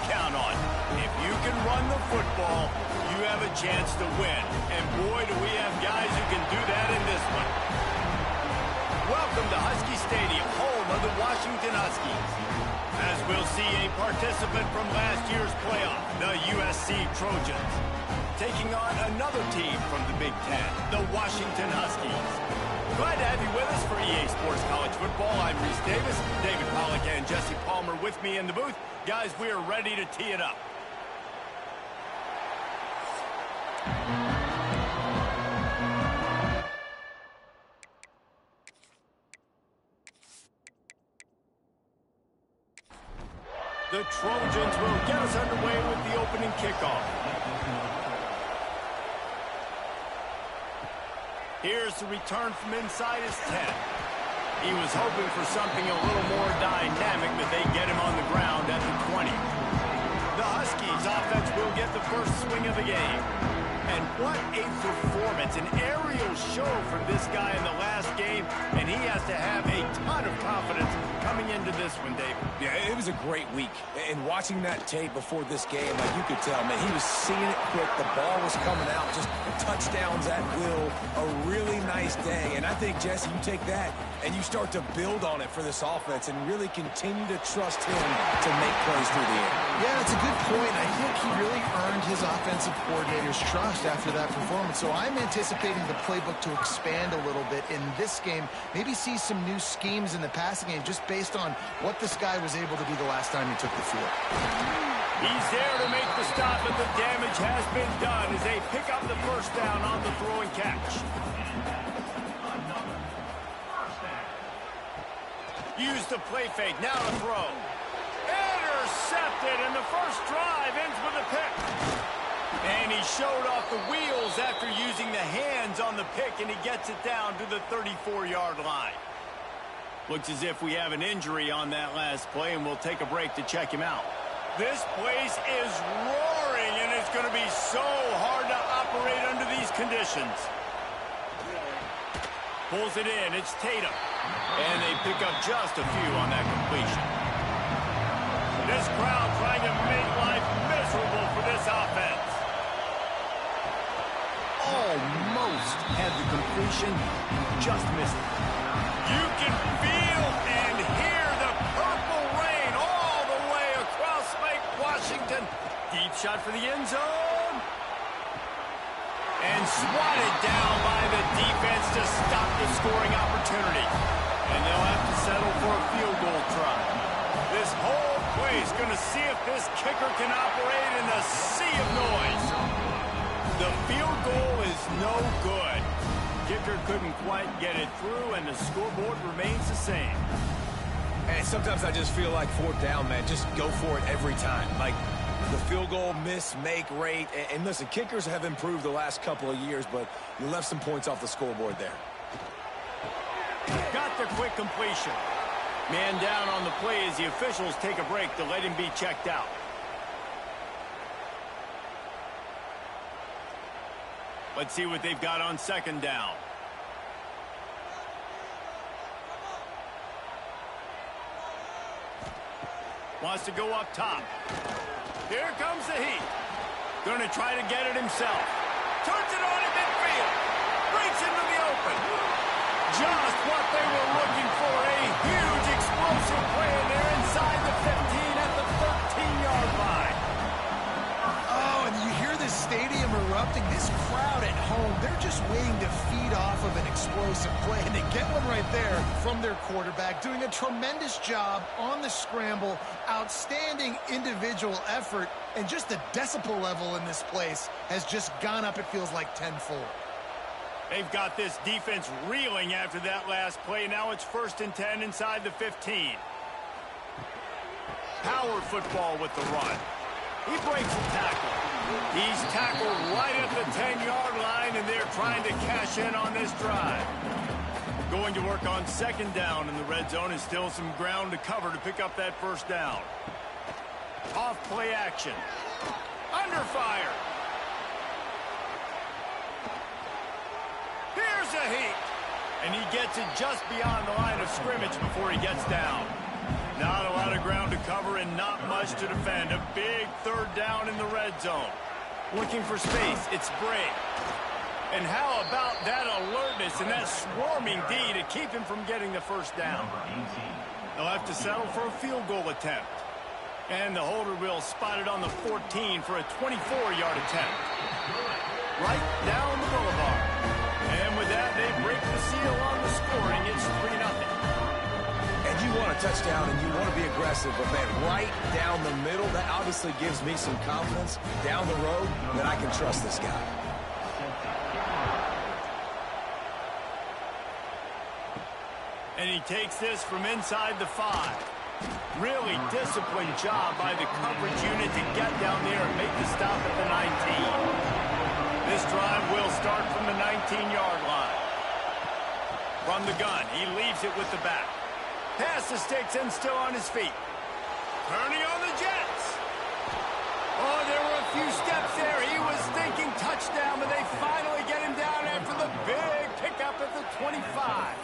count on. If you can run the football, you have a chance to win. And boy, do we have guys who can do that in this one. Welcome to Husky Stadium, home of the Washington Huskies. As we'll see a participant from last year's playoff, the USC Trojans, taking on another team from the Big Ten, the Washington Huskies. Glad to have you with us for EA Sports College Football. I'm Reese Davis, David Pollack and Jesse Palmer with me in the booth. Guys, we are ready to tee it up. The Trojans will get us underway with the opening kickoff. Here's the return from inside his 10. He was hoping for something a little more dynamic, but they get him on the ground at the 20. The Huskies offense will get the first swing of the game. And what a performance, an aerial show from this guy in the last game, and he has to have a ton of confidence coming into this one, David. Yeah, it was a great week. And watching that tape before this game, like you could tell, man, he was seeing it quick. The ball was coming out, just touchdowns at will. A really nice day. And I think, Jesse, you take that and you start to build on it for this offense and really continue to trust him to make plays through the air. Yeah, that's a good point. I think he really earned his offensive coordinator's trust after that performance. So I'm anticipating the playbook to expand a little bit in this game. Maybe see some new schemes in the passing game just based on what this guy was able to do the last time he took the field. He's there to make the stop, but the damage has been done as they pick up the first down on the throw and catch. Use the play fake, now to throw. Intercepted, and the first drive ends with a pick. And he showed off the wheels after using the hands on the pick, and he gets it down to the 34-yard line. Looks as if we have an injury on that last play, and we'll take a break to check him out. This place is roaring, and it's going to be so hard to operate under these conditions. Pulls it in, it's Tatum. And they pick up just a few on that completion. This crowd trying to make life miserable for this offense. Almost had the completion, just missed it. You can feel and hear the purple rain all the way across Lake Washington. Deep shot for the end zone. And swatted down by the defense to stop the scoring opportunity. And they'll have to settle for a field goal try. This whole play is going to see if this kicker can operate in the sea of noise. The field goal is no good. Kicker couldn't quite get it through, and the scoreboard remains the same. And sometimes I just feel like fourth down, man, just go for it every time. Like the field goal miss, make rate. And listen, kickers have improved the last couple of years, but you left some points off the scoreboard there. Got the quick completion. Man down on the play as the officials take a break to let him be checked out. Let's see what they've got on second down. Wants to go up top. Here comes the heat. Going to try to get it himself. Turns it on in midfield. Breaks into the open. Just what they were looking for. A huge explosive play in there inside the 15 at the 13-yard line. Oh, and you hear this stadium erupting. This crowd at home, they're just waiting to feed off of an explosive play. And they get one right there from their quarterback, doing a tremendous job on the scramble. Outstanding individual effort. And just the decibel level in this place has just gone up, it feels like, tenfold. They've got this defense reeling after that last play. Now it's 1st and 10 inside the 15. Power football with the run. He breaks a tackle. He's tackled right at the 10-yard line, and they're trying to cash in on this drive. Going to work on second down in the red zone, and still some ground to cover to pick up that first down. Off play action. Under fire. Here's a heat. And he gets it just beyond the line of scrimmage before he gets down. Not a lot of ground to cover and not much to defend. A big third down in the red zone. Looking for space. It's Bray. And how about that alertness and that swarming D to keep him from getting the first down? They'll have to settle for a field goal attempt. And the holder will spot it on the 14 for a 24-yard attempt. Right down the boulevard. And with that, they break the seal on the scoring. It's 3-0. And you want a touchdown and you want to be aggressive, but man, right down the middle, that obviously gives me some confidence down the road that I can trust this guy. And he takes this from inside the 5. Really disciplined job by the coverage unit to get down there and make the stop at the 19. This drive will start from the 19-yard line. From the gun, he leaves it with the back. Pass the sticks and still on his feet. Turning on the Jets. Oh, there were a few steps there. He was thinking touchdown, but they finally get him down after the big pickup at the 25.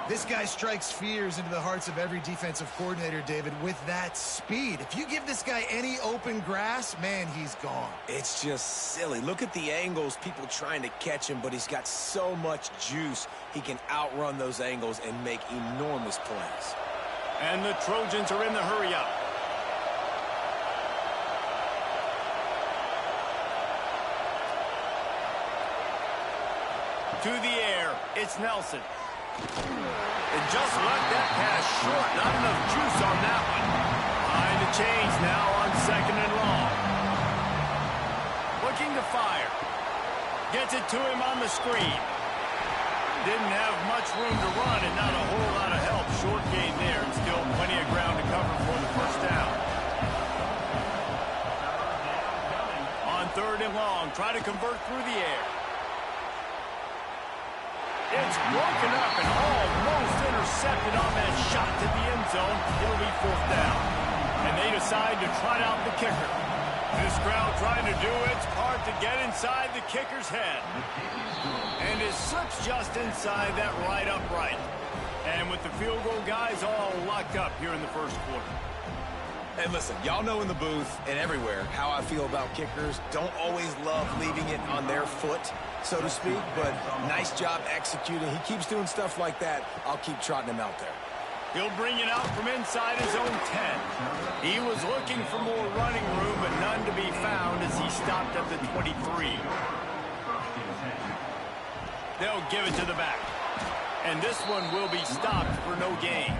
This guy strikes fears into the hearts of every defensive coordinator, David, with that speed. If you give this guy any open grass, man, he's gone. It's just silly. Look at the angles, people trying to catch him, but he's got so much juice. He can outrun those angles and make enormous plays. And the Trojans are in the hurry-up. To the air, it's Nelson. And just left that pass short. Not enough juice on that one. Behind the chains now on 2nd and long. Looking to fire. Gets it to him on the screen. Didn't have much room to run and not a whole lot of help. Short gain there and still plenty of ground to cover for the first down. On 3rd and long, try to convert through the air. It's broken up and almost intercepted on that shot to the end zone. It'll be 4th down. And they decide to trot out the kicker. This crowd trying to do its part to get inside the kicker's head. And it slips just inside that right upright. And with the field goal guys all locked up here in the first quarter. And listen, y'all know in the booth and everywhere how I feel about kickers. Don't always love leaving it on their foot, so to speak, but nice job executing. He keeps doing stuff like that. I'll keep trotting him out there. He'll bring it out from inside his own 10. He was looking for more running room, but none to be found as he stopped at the 23. They'll give it to the back. And this one will be stopped for no gain.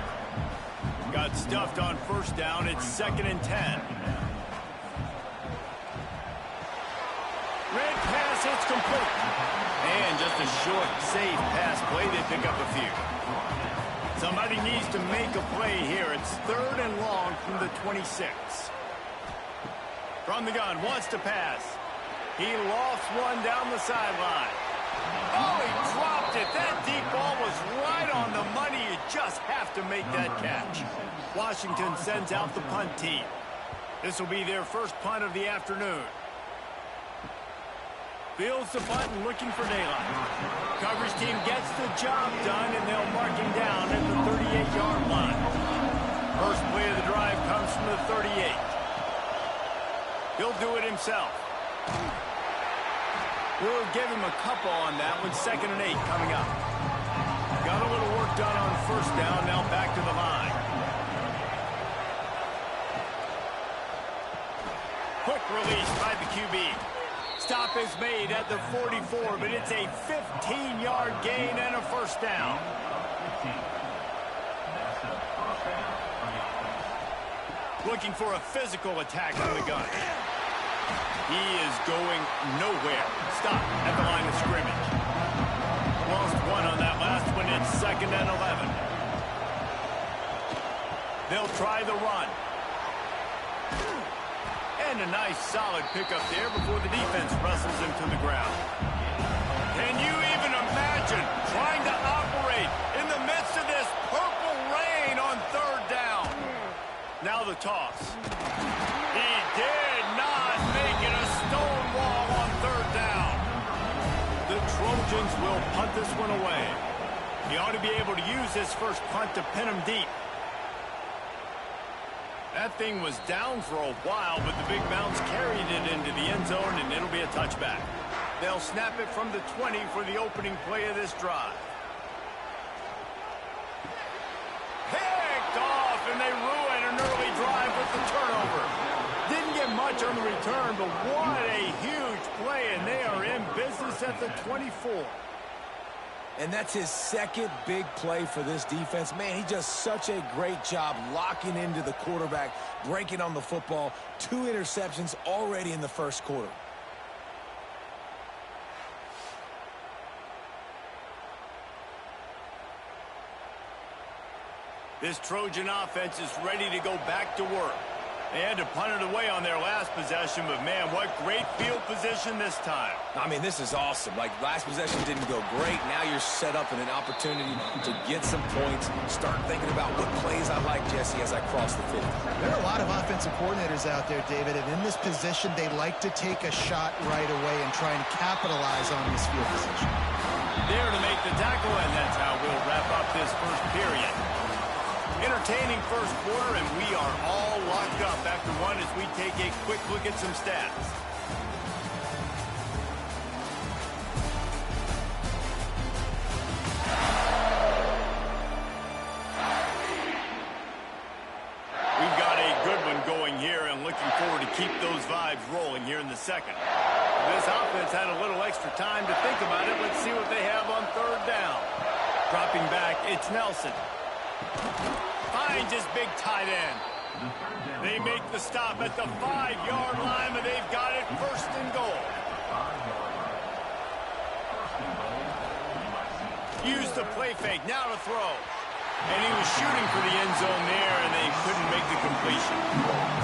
Got stuffed on 1st down. It's 2nd and 10. Red pass, it's complete. And just a short, safe pass play. They pick up a few. Somebody needs to make a play here. It's 3rd and long from the 26. From the gun, wants to pass. He lofts one down the sideline. Oh, he dropped it. That deep ball was right on the money. You just have to make that catch. Washington sends out the punt team. This will be their first punt of the afternoon. Fields the punt and looking for daylight. Coverage team gets the job done, and they'll mark him down at the 38-yard line. First play of the drive comes from the 38. He'll do it himself. We'll give him a couple on that one. 2nd and 8 coming up. Got a little work done on 1st down. Now back to the line. Quick release by the QB. Stop is made at the 44, but it's a 15-yard gain and a 1st down. Looking for a physical attack from the gun. He is going nowhere. Stop at the line of scrimmage. Lost one on that last one. It's 2nd and 11. They'll try the run. And a nice solid pickup there before the defense wrestles him to the ground. Can you even imagine trying to operate in the midst of this purple rain on 3rd down? Now the toss. He did not make it. A stone wall on 3rd down. The Trojans will punt this one away. He ought to be able to use this first punt to pin him deep. That thing was down for a while, but the big bounce carried it into the end zone, and it'll be a touchback. They'll snap it from the 20 for the opening play of this drive. Picked off, and they ruin an early drive with the turnover. Didn't get much on the return, but what a huge play, and they are in business at the 24. And that's his second big play for this defense. Man, he does such a great job locking into the quarterback, breaking on the football. 2 interceptions already in the first quarter. This Trojan offense is ready to go back to work. They had to punt it away on their last possession, but man, what great field position this time. I mean, this is awesome. Like, last possession didn't go great. Now you're set up in an opportunity to get some points. Start thinking about what plays I like, Jesse, as I cross the 50. There are a lot of offensive coordinators out there, David, and in this position, they like to take a shot right away and try and capitalize on this field position. There to make the tackle, and that's how we'll wrap up this first period. Entertaining first quarter, and we are all locked up after one as we take a quick look at some stats. We've got a good one going here, and looking forward to keep those vibes rolling here in the second. This offense had a little extra time to think about it. Let's see what they have on third down. Dropping back, it's Nelson. Finds his big tight end. They make the stop at the 5-yard line, but they've got it first and goal. Use the play fake, now to throw. And he was shooting for the end zone there, and they couldn't make the completion.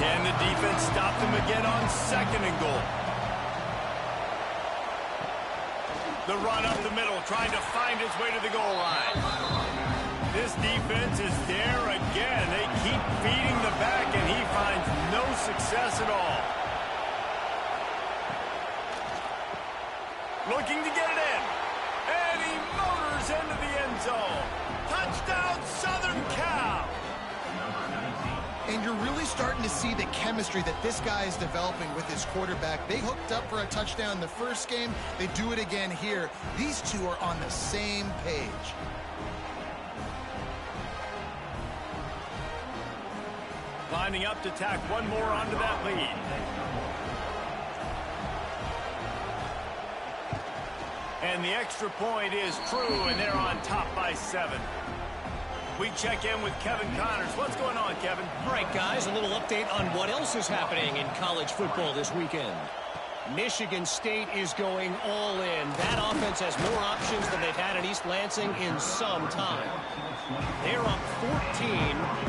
And the defense stopped him again on second and goal. The run up the middle, trying to find his way to the goal line. This defense is there again. They keep feeding the back, and he finds no success at all. Looking to get it in. And he motors into the end zone. Touchdown, Southern Cal. And you're really starting to see the chemistry that this guy is developing with his quarterback. They hooked up for a touchdown in the first game. They do it again here. These two are on the same page. Lining up to tack one more onto that lead. And the extra point is true, and they're on top by 7. We check in with Kevin Connors. What's going on, Kevin? All right, guys, a little update on what else is happening in college football this weekend. Michigan State is going all in. That offense has more options than they've had in East Lansing in some time. They're up 14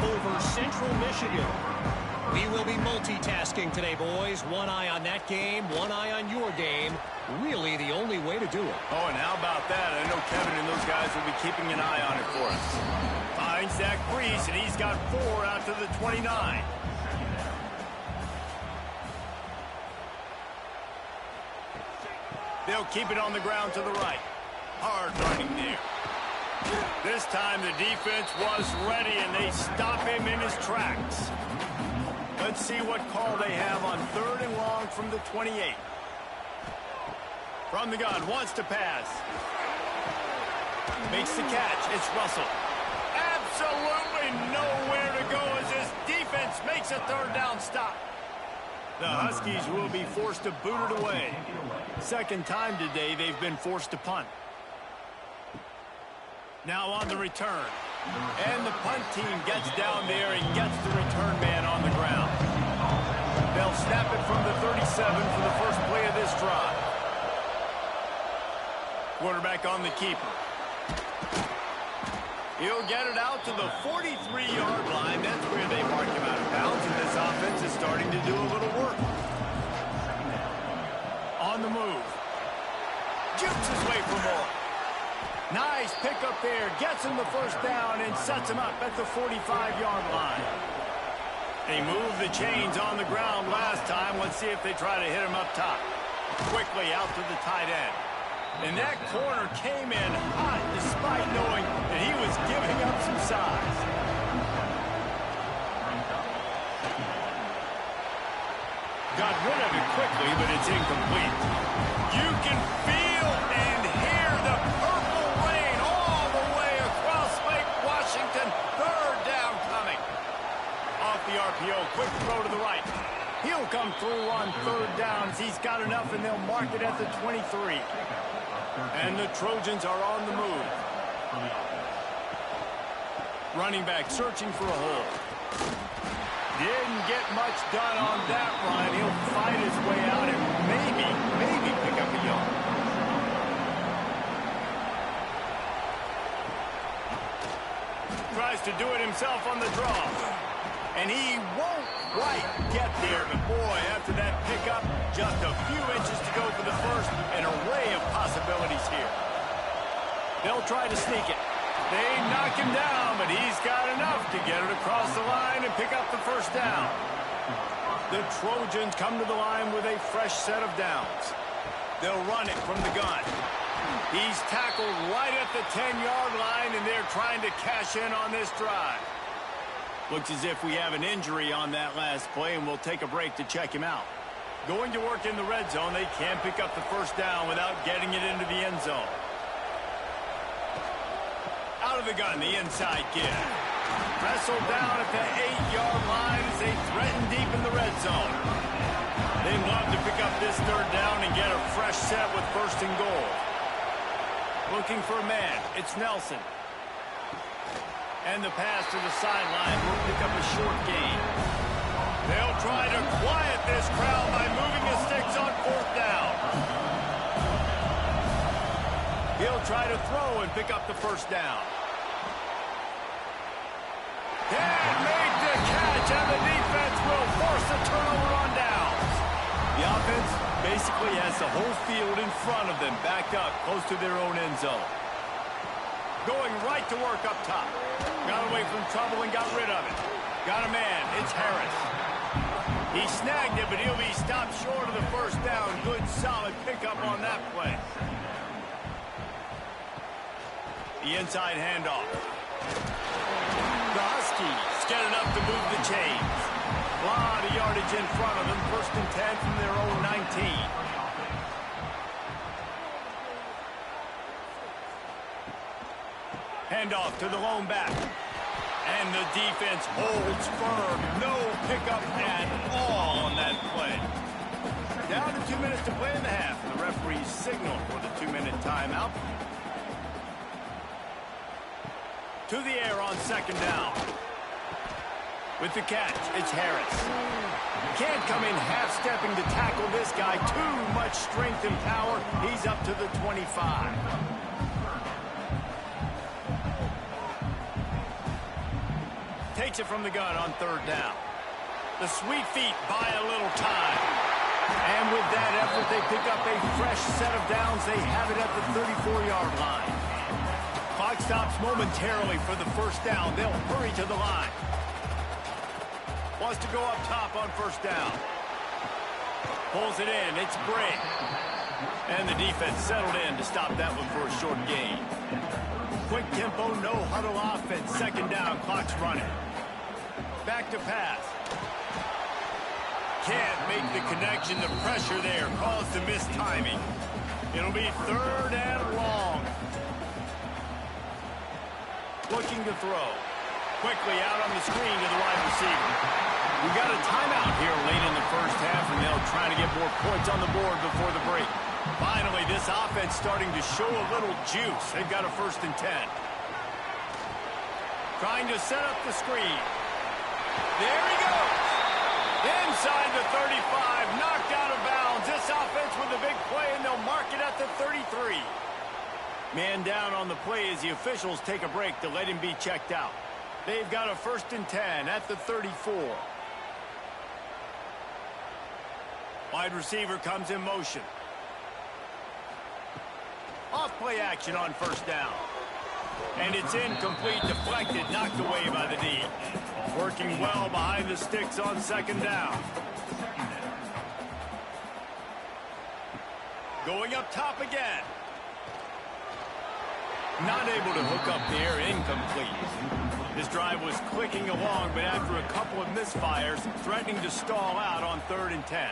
over Central Michigan. We will be multitasking today, boys. One eye on that game, one eye on your game. Really the only way to do it. Oh, and how about that? I know Kevin and those guys will be keeping an eye on it for us. Finds Zach Brees, and he's got 4 out to the 29. They'll keep it on the ground to the right. Hard running there. This time the defense was ready, and they stop him in his tracks. Let's see what call they have on 3rd and long from the 28. From the gun, wants to pass. Makes the catch. It's Russell. Absolutely nowhere to go as this defense makes a 3rd down stop. The Huskies will be forced to boot it away. Second time today they've been forced to punt. Now on the return. And the punt team gets down there and gets the return man on the ground. They'll snap it from the 37 for the first play of this drive. Quarterback on the keeper. He'll get it out to the 43-yard line. That's where they mark him out of bounds, and this offense is starting to do a little work. On the move. Jukes his way for more. Nice pickup there. Gets him the first down and sets him up at the 45-yard line. They moved the chains on the ground last time. Let's see if they try to hit him up top. Quickly out to the tight end. And that corner came in hot despite knowing that he was giving up some size. Got rid of it quickly, but it's incomplete. You can feel and hear the purple rain all the way across Lake Washington. Third down coming. Off the RPO, quick throw to the right. He'll come through on third downs. He's got enough, and they'll mark it at the 23. And the Trojans are on the move. Running back searching for a hole. Didn't get much done on that run. He'll fight his way out and maybe pick up a yard. Tries to do it himself on the draw. And he won't quite get there, but boy, after that pickup, just a few inches to go for the first. An array of possibilities here. They'll try to sneak it. They knock him down, but he's got enough to get it across the line and pick up the first down. The Trojans come to the line with a fresh set of downs. They'll run it from the gun. He's tackled right at the 10-yard line, and they're trying to cash in on this drive. Looks as if we have an injury on that last play, and we'll take a break to check him out. Going to work in the red zone, they can't pick up the first down without getting it into the end zone. Out of the gun, the inside kid. Wrestled down at the 8-yard line as they threaten deep in the red zone. They'd love to pick up this third down and get a fresh set with first and goal. Looking for a man. It's Nelson. And the pass to the sideline will pick up a short gain. They'll try to quiet this crowd by moving the sticks on fourth down. He'll try to throw and pick up the first down. And made the catch, and the defense will force a turnover on downs. The offense basically has the whole field in front of them, backed up close to their own end zone. Going right to work up top. Got away from trouble and got rid of it. Got a man. It's Harris. He snagged it, but he'll be stopped short of the first down. Good, solid pickup on that play. The inside handoff. The Huskies get enough to move the chains. A lot of yardage in front of them. First and 10 from their own 19. Handoff to the lone back. And the defense holds firm. No pickup at all on that play. Down to 2 minutes to play in the half. The referees signal for the 2-minute timeout. To the air on second down. With the catch, it's Harris. Can't come in half-stepping to tackle this guy. Too much strength and power. He's up to the 25. Takes it from the gun on third down. The sweet feet buy a little time. And with that effort, they pick up a fresh set of downs. They have it at the 34-yard line. Clock stops momentarily for the first down. They'll hurry to the line. Wants to go up top on first down. Pulls it in. It's Brink. And the defense settled in to stop that one for a short gain. Quick tempo, no huddle offense. Second down, clock's running. Back to pass. Can't make the connection. The pressure there caused the missed timing. It'll be third and long. Looking to throw. Quickly out on the screen to the wide receiver. We got a timeout here late in the first half, and they'll try to get more points on the board before the break. Finally, this offense starting to show a little juice. They've got a first and 10. Trying to set up the screen. There he goes. Inside the 35, knocked out of bounds. This offense with a big play, and they'll mark it at the 33. Man down on the play as the officials take a break to let him be checked out. They've got a first and 10 at the 34. Wide receiver comes in motion. Off play action on first down. And it's incomplete, deflected, knocked away by the D. Working well behind the sticks on second down. Going up top again. Not able to hook up there, incomplete. This drive was clicking along, but after a couple of misfires, threatening to stall out on 3rd and 10.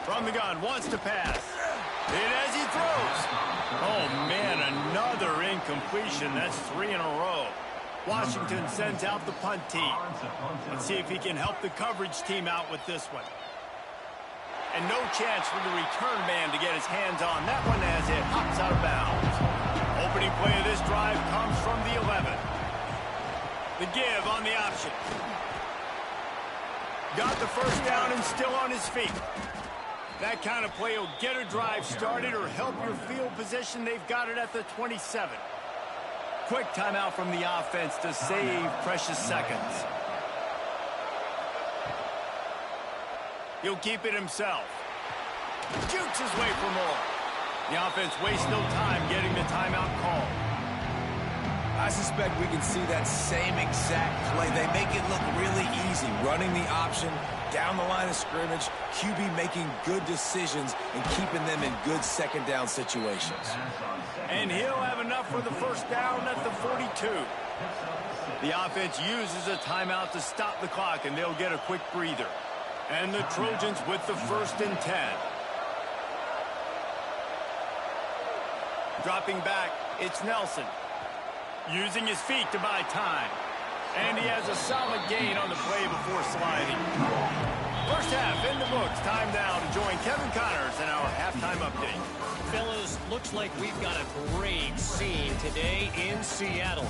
From the gun, wants to pass. Hit as he throws. Oh, man, another incompletion. That's 3 in a row. Washington sends out the punt team. Let's see if he can help the coverage team out with this one. And no chance for the return man to get his hands on that one as it hops out of bounds. Opening play of this drive comes from the 11. The give on the option. Got the first down and still on his feet. That kind of play will get a drive started or help your field position. They've got it at the 27. Quick timeout from the offense to save precious seconds. He'll keep it himself. Jukes his way for more. The offense wastes no time getting the timeout call. I suspect we can see that same exact play. They make it look really easy, running the option, down the line of scrimmage, QB making good decisions and keeping them in good second down situations. And he'll have enough for the first down at the 42. The offense uses a timeout to stop the clock, and they'll get a quick breather. And the Trojans with the 1st and 10. Dropping back, it's Nelson. Using his feet to buy time. And he has a solid gain on the play before sliding. First half in the books. Time now to join Kevin Connors in our halftime update. Fellas, looks like we've got a great scene today in Seattle.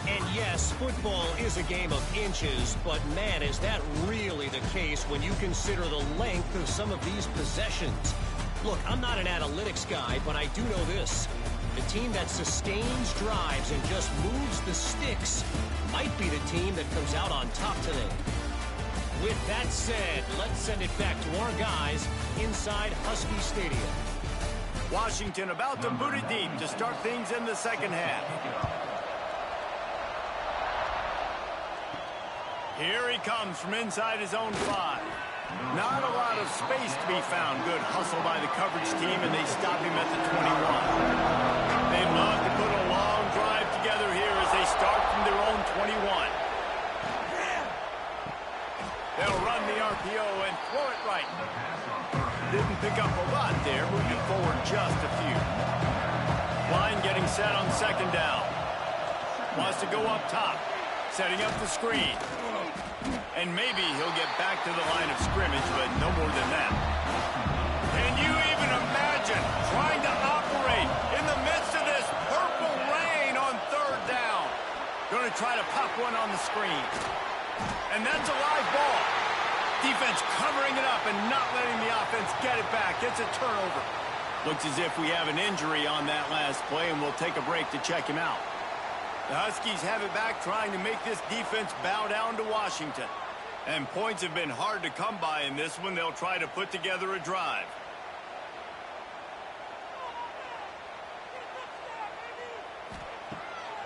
And yes, football is a game of inches, but man, is that really the case when you consider the length of some of these possessions. Look, I'm not an analytics guy, but I do know this. The team that sustains drives and just moves the sticks might be the team that comes out on top today. With that said, let's send it back to our guys inside Husky Stadium. Washington about to boot it deep to start things in the second half. Here he comes from inside his own 5. Not a lot of space to be found. Good hustle by the coverage team, and they stop him at the 21. They'd love to put a long drive together here as they start from their own 21. They'll run the RPO and throw it right. Didn't pick up a lot there, moving forward just a few. Line getting set on second down. Wants to go up top, setting up the screen. And maybe he'll get back to the line of scrimmage, but no more than that. Can you even imagine trying to operate in the midst of this purple rain on 3rd down? Going to try to pop one on the screen. And that's a live ball. Defense covering it up and not letting the offense get it back. It's a turnover. Looks as if we have an injury on that last play, and we'll take a break to check him out. The Huskies have it back, trying to make this defense bow down to Washington. And points have been hard to come by in this one. They'll try to put together a drive.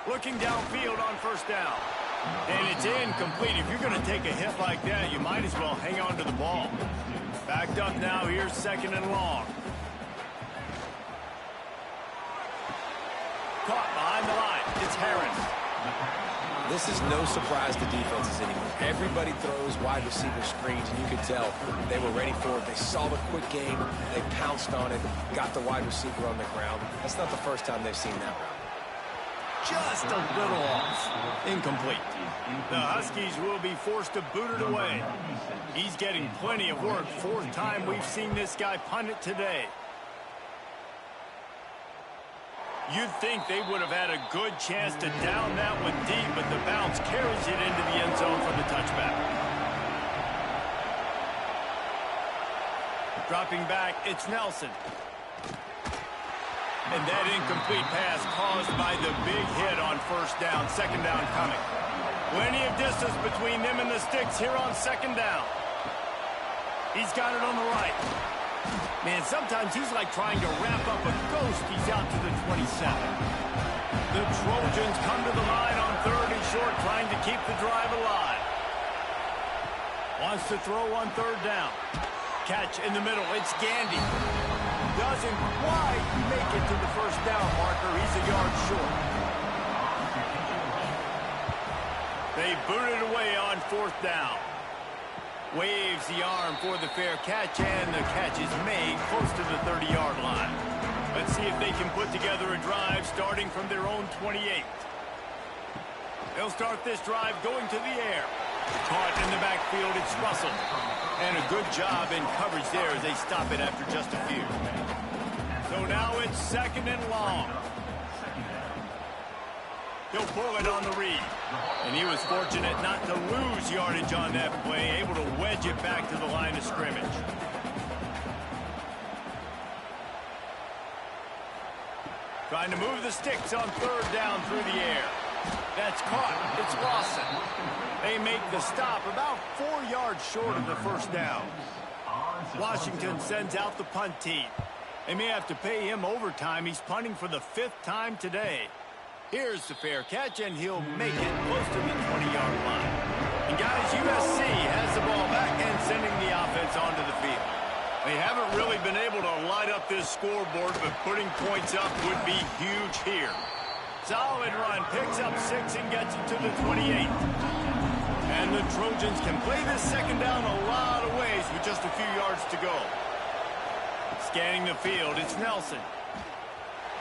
Looking downfield on first down. And it's incomplete. If you're going to take a hit like that, you might as well hang on to the ball. Backed up now. Here's 2nd and long. Caught behind the line. It's Harris. This is no surprise to defenses anymore. Everybody throws wide receiver screens, and you could tell they were ready for it. They saw the quick game. They pounced on it, got the wide receiver on the ground. That's not the first time they've seen that route. Just a little off. Incomplete. The Huskies will be forced to boot it away. He's getting plenty of work. 4th time we've seen this guy punt it today. You'd think they would have had a good chance to down that one deep, but the bounce carries it into the end zone for the touchback. Dropping back, it's Nelson. And that incomplete pass caused by the big hit on first down. 2nd down coming. Plenty of distance between them and the sticks here on 2nd down. He's got it on the right. Man, sometimes he's like trying to wrap up a ghost. He's out to the 27. The Trojans come to the line on 3rd and short, trying to keep the drive alive. Wants to throw on 3rd down. Catch in the middle. It's Gandy. doesn't quite make it to the first down marker. He's a yard short. They boot it away on fourth down. Waves the arm for the fair catch, and the catch is made close to the 30-yard line. Let's see if they can put together a drive starting from their own 28. They'll start this drive going to the air. Caught in the backfield, it's Russell. And a good job in coverage there as they stop it after just a few. So now it's second and long. He'll pull it on the read. And he was fortunate not to lose yardage on that play, able to wedge it back to the line of scrimmage. Trying to move the sticks on third down through the air. That's caught. It's Lawson. They make the stop about 4 yards short of the first down. Washington sends out the punt team. They may have to pay him overtime. He's punting for the 5th time today. Here's the fair catch, and he'll make it close to the 20-yard line. And guys, USC has the ball back and sending the offense onto the field. They haven't really been able to light up this scoreboard, but putting points up would be huge here. Solid run, picks up 6 and gets it to the 28. And the Trojans can play this second down a lot of ways with just a few yards to go. Scanning the field, it's Nelson.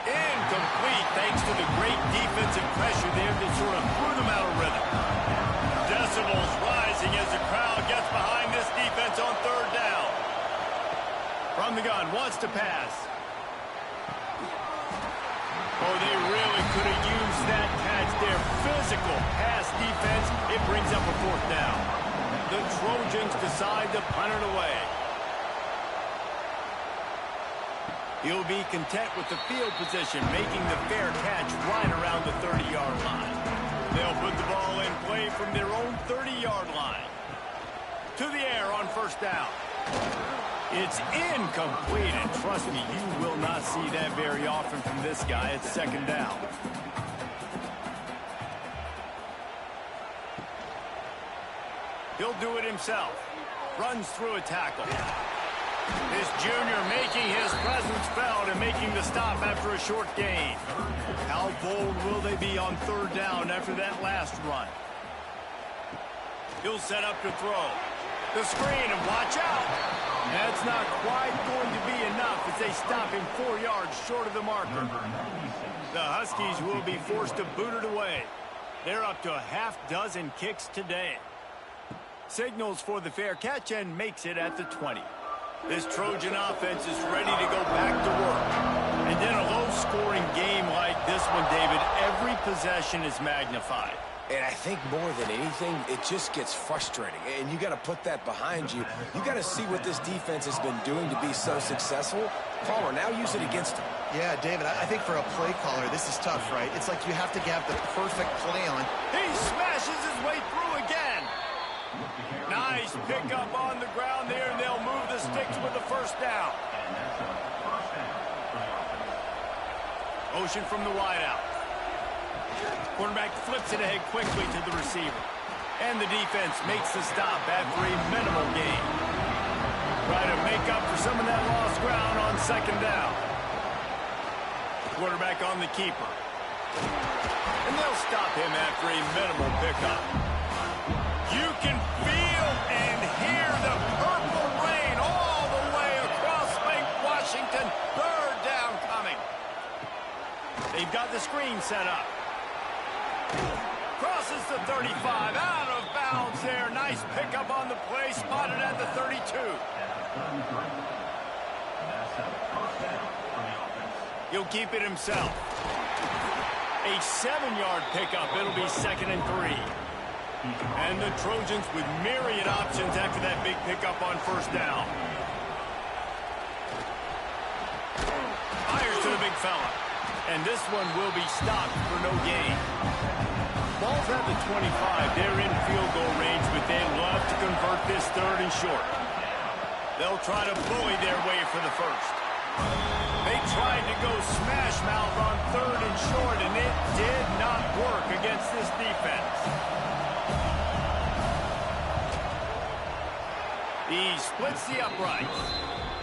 Incomplete thanks to the great defensive pressure there that sort of threw them out of rhythm. Decibels rising as the crowd gets behind this defense on third down. From the gun, wants to pass. Oh, they really could have used that catch there. Physical pass defense. It brings up a fourth down. The Trojans decide to punt it away. He'll be content with the field position, making the fair catch right around the 30-yard line. They'll put the ball in play from their own 30-yard line. To the air on first down. It's incomplete, and trust me, you will not see that very often from this guy. It's second down. He'll do it himself. Runs through a tackle. This junior making his presence felt and making the stop after a short gain. How bold will they be on third down after that last run? He'll set up to throw. The screen, and watch out. That's not quite going to be enough as they stop him 4 yards short of the marker. The Huskies will be forced to boot it away. They're up to a half dozen kicks today. Signals for the fair catch and makes it at the 20. This Trojan offense is ready to go back to work. And in a low-scoring game like this one, David, every possession is magnified. And I think more than anything, it just gets frustrating. And you got to put that behind you. You got to see what this defense has been doing to be so successful. Caller, now use it against them. Yeah, David, I think for a play caller, this is tough, right? It's like you have to have the perfect play on. He smashes his way through again. Nice pickup on the ground there, and they'll move the sticks with the first down. Motion from the wideout. Quarterback flips it ahead quickly to the receiver. And the defense makes the stop after a minimal gain. Try to make up for some of that lost ground on second down. Quarterback on the keeper. And they'll stop him after a minimal pickup. You can feel and hear the purple rain all the way across Lake Washington. Third down coming. They've got the screen set up. Crosses the 35, out of bounds there. Nice pickup on the play, spotted at the 32. He'll keep it himself. A 7-yard pickup. It'll be 2nd and 3. And the Trojans with myriad options after that big pickup on first down. Fires to the big fella. And this one will be stopped for no gain. Ball's at the 25. They're in field goal range, but they'd love to convert this 3rd and short. They'll try to bully their way for the first. They tried to go smash mouth on 3rd and short, and it did not work against this defense. He splits the uprights.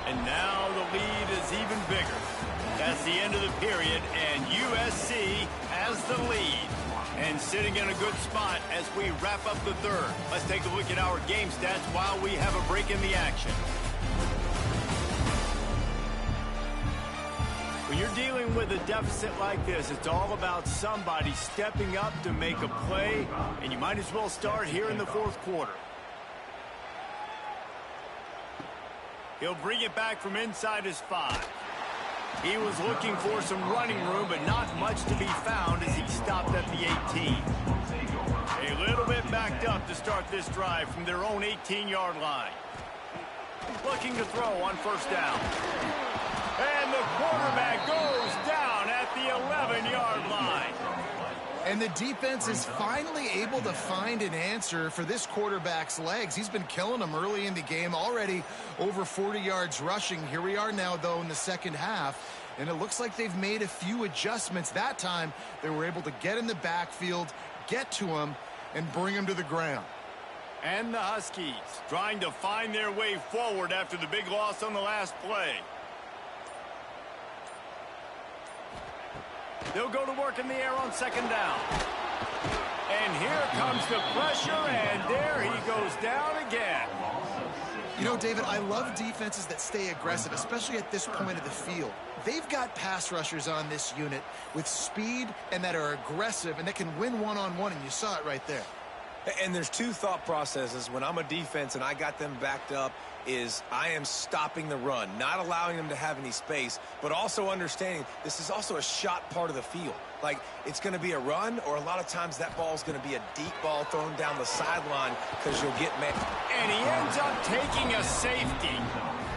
And now the lead is even bigger. That's the end of the period, and USC has the lead. And sitting in a good spot as we wrap up the third. Let's take a look at our game stats while we have a break in the action. When you're dealing with a deficit like this, it's all about somebody stepping up to make a play, and you might as well start here in the fourth quarter. He'll bring it back from inside his 5. He was looking for some running room, but not much to be found as he stopped at the 18. A little bit backed up to start this drive from their own 18-yard line. Looking to throw on first down. And the quarterback goes down at the 11-yard line. And the defense is finally able to find an answer for this quarterback's legs. He's been killing them early in the game, already over 40 yards rushing. Here we are now, though, in the second half, and it looks like they've made a few adjustments. That time, they were able to get in the backfield, get to him, and bring him to the ground. And the Huskies trying to find their way forward after the big loss on the last play. They'll go to work in the air on second down. And here comes the pressure, and there he goes down again. You know, David, I love defenses that stay aggressive, especially at this point of the field. They've got pass rushers on this unit with speed and that are aggressive and that can win one-on-one, and you saw it right there. And there's two thought processes when I'm a defense and I got them backed up is I am stopping the run, not allowing them to have any space, but also understanding this is also a shot part of the field. Like, it's going to be a run, or a lot of times that ball is going to be a deep ball thrown down the sideline because you'll get man. And he ends up taking a safety.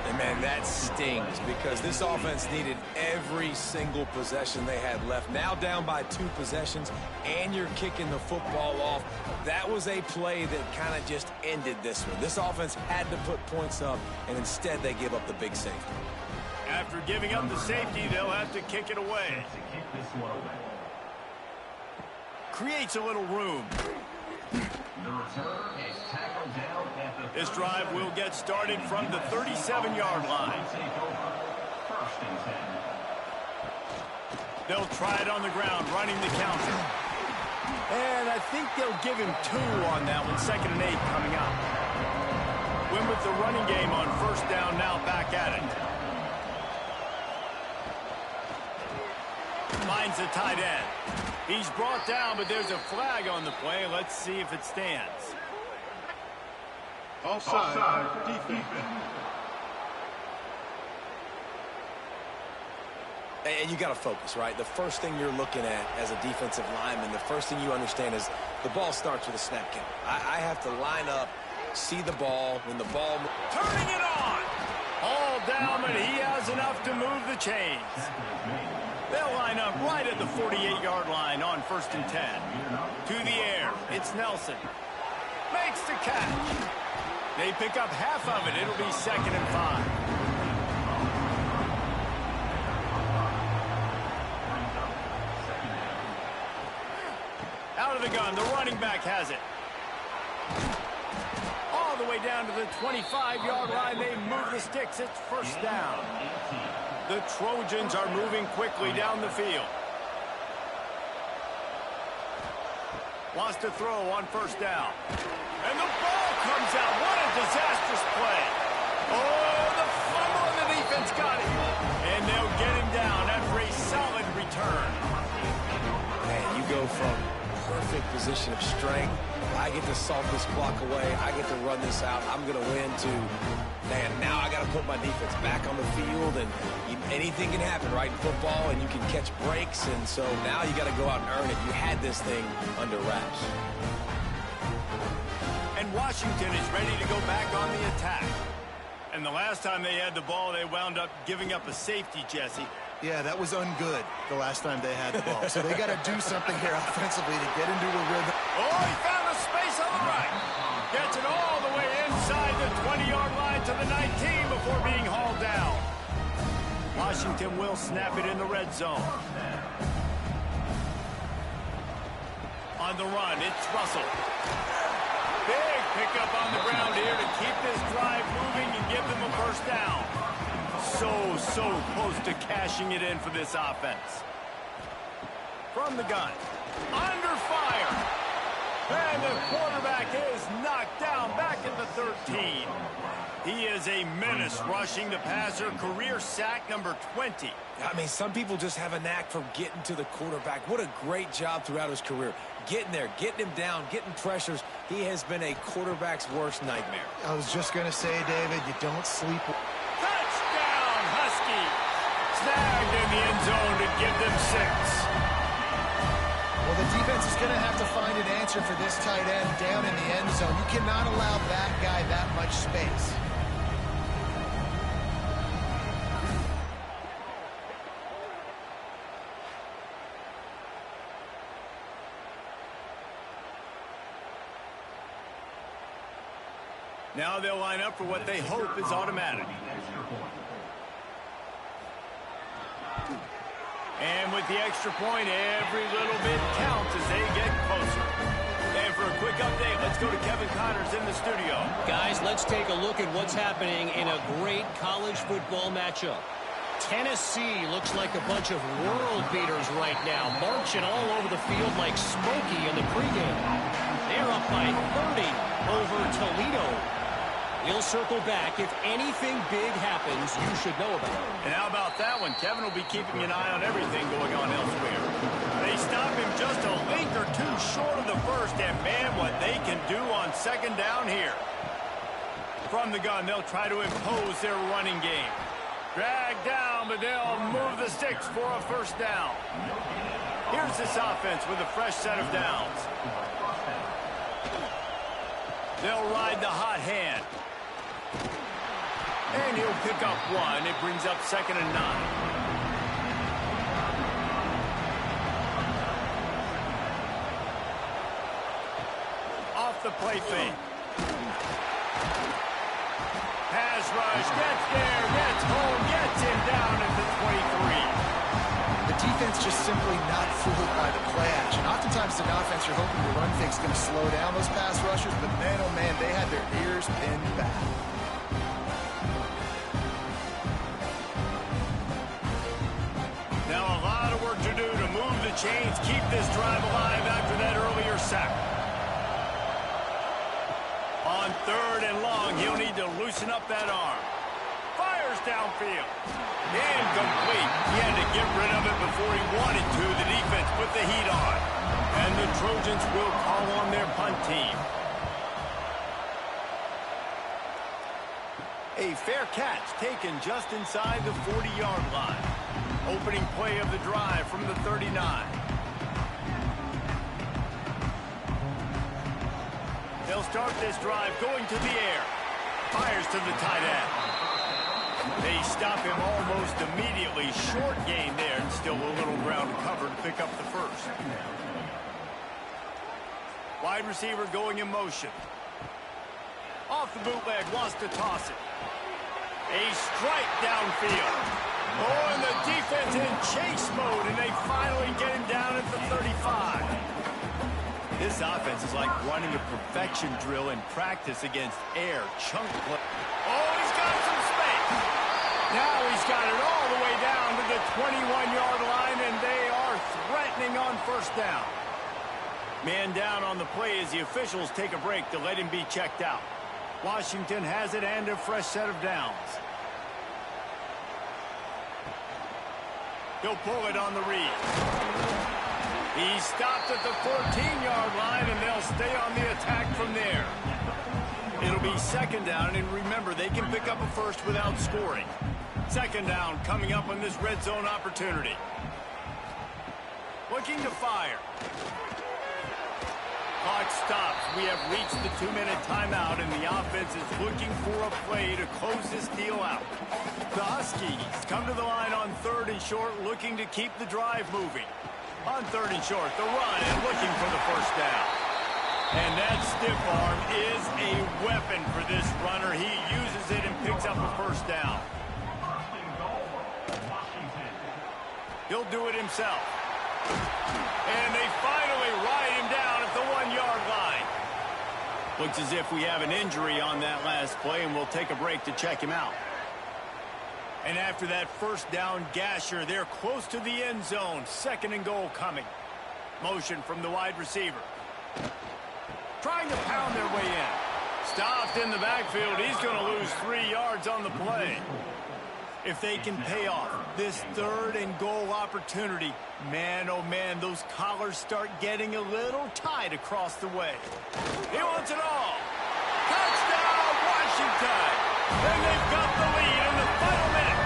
And, man, that stings because this offense needed every single possession they had left. Now down by 2 possessions, and you're kicking the football off. That was a play that kind of just ended this one. This offense had to put points up, and instead they give up the big safety. After giving up the safety, they'll have to kick it away. Creates a little room. This drive will get started from the 37-yard line. They'll try it on the ground, running the counter. And I think they'll give him 2 on that one, 2nd and 8 coming up. Win with the running game on first down, now back at it. Finds the tight end. He's brought down, but there's a flag on the play. Let's see if it stands. Offside, defense. And you got to focus, right? The first thing you're looking at as a defensive lineman, the first thing you understand is the ball starts with a snap count. I have to line up, see the ball, when the ball... Turning it on! All down, but he has enough to move the chains. They'll line up right at the 48-yard line on 1st and 10. To the air, it's Nelson. Makes the catch. They pick up half of it. It'll be 2nd and 5. Out of the gun, the running back has it. All the way down to the 25-yard line. They move the sticks. It's first down. The Trojans are moving quickly down the field. Wants to throw on first down. And the ball comes out. What a disastrous play. Oh, the fumble, and the defense got it. And they'll get him down after a solid return. Man, you go from perfect position of strength. I get to salt this clock away. I get to run this out. I'm going to win to, man, now I got to put my defense back on the field, and anything can happen, right, in football, and you can catch breaks, and so now you got to go out and earn it. You had this thing under wraps. And Washington is ready to go back on the attack. And the last time they had the ball, they wound up giving up a safety, Jesse. Yeah, that was ungood the last time they had the ball. So they got to do something here offensively to get into a rhythm. Oh, he found a space on the right. Gets it all the way inside the 20-yard line to the 19 before being hauled down. Washington will snap it in the red zone. On the run, it's Russell. Big pickup on the ground here to keep this drive moving and give them a first down. so close to cashing it in for this offense. From the gun. Under fire. And the quarterback is knocked down back at the 13. He is a menace rushing the passer. Career sack number 20. I mean, some people just have a knack for getting to the quarterback. What a great job throughout his career. Getting there, getting him down, getting pressures. He has been a quarterback's worst nightmare. I was just going to say, David, you don't sleep. Touchdown, Husky. Snagged in the end zone to give them 6. Well, the defense is going to have to find an answer for this tight end down in the end zone. You cannot allow that guy that much space. Now they'll line up for what they hope is automatic. And with the extra point, every little bit counts as they get closer. And for a quick update, let's go to Kevin Connors in the studio. Guys, let's take a look at what's happening in a great college football matchup. Tennessee looks like a bunch of world beaters right now, marching all over the field like Smokey in the pregame. They're up by 30 over Toledo. We'll circle back. If anything big happens, you should know about it. And how about that one? Kevin will be keeping an eye on everything going on elsewhere. They stop him just a link or two short of the first, and man, what they can do on second down here. From the gun, they'll try to impose their running game. Drag down, but they'll move the sticks for a first down. Here's this offense with a fresh set of downs. They'll ride the hot hand. And he'll pick up 1. It brings up 2nd and 9. Off the play fake. Pass rush, gets there, gets home, gets him down at the 23. The defense just simply not fooled by the play action. Oftentimes an offense, you're hoping the run fake's going to slow down those pass rushers, but man, oh man, they had their ears pinned back. Now a lot of work to do to move the chains, keep this drive alive after that earlier sack. On 3rd and long, he'll need to loosen up that arm. Fires downfield. Incomplete. He had to get rid of it before he wanted to. The defense put the heat on. And the Trojans will call on their punt team. A fair catch taken just inside the 40-yard line. Opening play of the drive from the 39. They'll start this drive going to the air. Fires to the tight end. They stop him almost immediately. Short gain there, and still a little ground to cover to pick up the first. Wide receiver going in motion. Off the bootleg, wants to toss it. A strike downfield. Oh, and the defense in chase mode, and they finally get him down at the 35. This offense is like running a perfection drill in practice against air. Chunk play. Oh, he's got some space. Now he's got it all the way down to the 21-yard line, and they are threatening on first down. Man down on the play as the officials take a break to let him be checked out. Washington has it and a fresh set of downs. He'll pull it on the read. He's stopped at the 14-yard line, and they'll stay on the attack from there. It'll be 2nd down, and remember, they can pick up a first without scoring. 2nd down coming up on this red zone opportunity. Looking to fire. Clock stops. We have reached the 2-minute timeout, and the offense is looking for a play to close this deal out. The Huskies come to the line on 3rd and short, looking to keep the drive moving. On 3rd and short, the run, and looking for the first down. And that stiff arm is a weapon for this runner. He uses it and picks up a first down. He'll do it himself. And they finally ride him down at the 1-yard line. Looks as if we have an injury on that last play, and we'll take a break to check him out. And after that first down gasher, they're close to the end zone. 2nd and goal coming. Motion from the wide receiver. Trying to pound their way in. Stopped in the backfield. He's going to lose 3 yards on the play. If they can pay off this 3rd and goal opportunity, man, oh man, those collars start getting a little tight across the way. He wants it all. Touchdown, Washington! And they've got the lead in the final minute.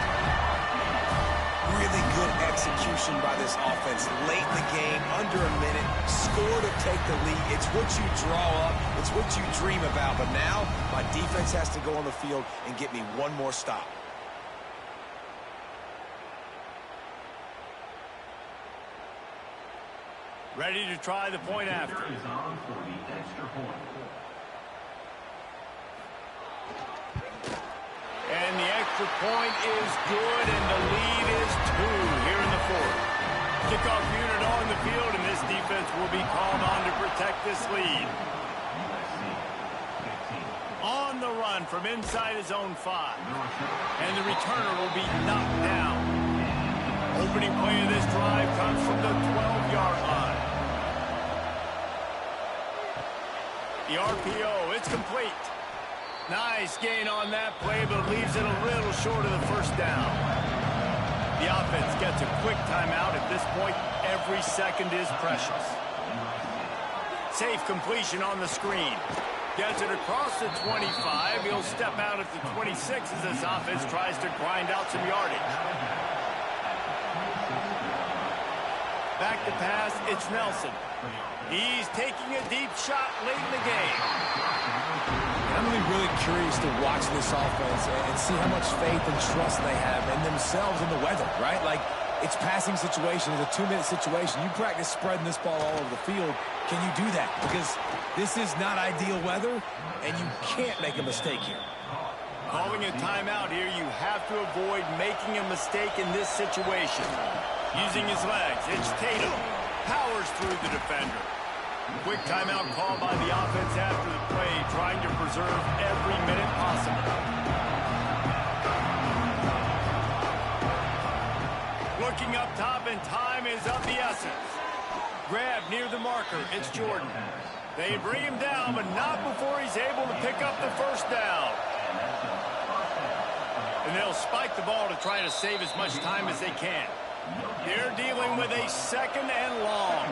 Really good execution by this offense. Late in the game, under a minute, score to take the lead. It's what you draw up. It's what you dream about. But now, my defense has to go on the field and get me one more stop. Ready to try the point after. And the extra point is good, and the lead is 2 here in the 4th. Kickoff unit on the field, and this defense will be called on to protect this lead. On the run from inside his own 5. And the returner will be knocked down. Opening play of this drive comes from the 12-yard line. The RPO, it's complete. Nice gain on that play, but leaves it a little short of the first down. The offense gets a quick timeout. At this point, every second is precious. Safe completion on the screen. Gets it across the 25. He'll step out at the 26 as this offense tries to grind out some yardage. Back to pass, it's Nelson. He's taking a deep shot late in the game. I'm really curious to watch this offense and see how much faith and trust they have in themselves and the weather, right? Like, it's passing situation, it's a 2-minute situation. You practice spreading this ball all over the field. Can you do that? Because this is not ideal weather, and you can't make a mistake here. Calling a timeout here, you have to avoid making a mistake in this situation. Using his legs, it's Tatum. Powers through the defender. Quick timeout call by the offense after the play, trying to preserve every minute possible. Looking up top, and time is of the essence. Grab near the marker, it's Jordan. They bring him down, but not before he's able to pick up the first down. And they'll spike the ball to try to save as much time as they can. They're dealing with a 2nd and long.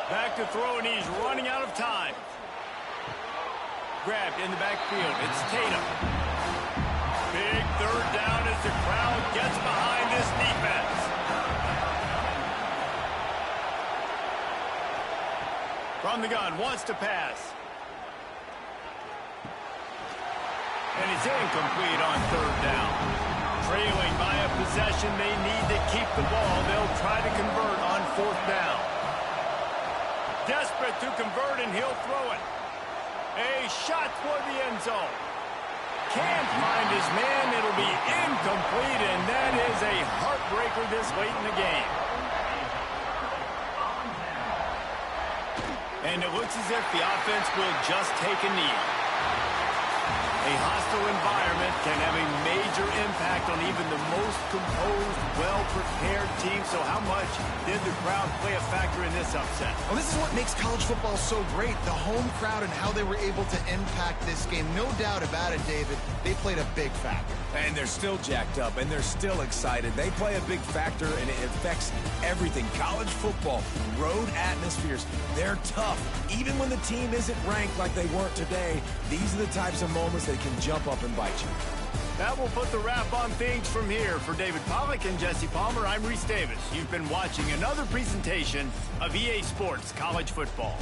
Back to throw, and he's running out of time. Grabbed in the backfield. It's Tatum. Big 3rd down as the crowd gets behind this defense. From the gun, wants to pass. And it's incomplete on 3rd down. Trailing by a possession, they need to keep the ball. They'll try to convert on 4th down. Desperate to convert, and he'll throw it. A shot toward the end zone. Can't find his man. It'll be incomplete, and that is a heartbreaker this late in the game. And it looks as if the offense will just take a knee. A hostile environment can have a major impact on even the most composed, well-prepared team. So how much did the crowd play a factor in this upset? Well, this is what makes college football so great, the home crowd and how they were able to impact this game. No doubt about it, David. They played a big factor. And they're still jacked up, and they're still excited. They play a big factor, and it affects everything. College football, road atmospheres, they're tough. Even when the team isn't ranked like they weren't today, these are the types of moments that can jump up and bite you. That will put the wrap on things from here. For David Pollack and Jesse Palmer, I'm Reese Davis. You've been watching another presentation of EA Sports College Football.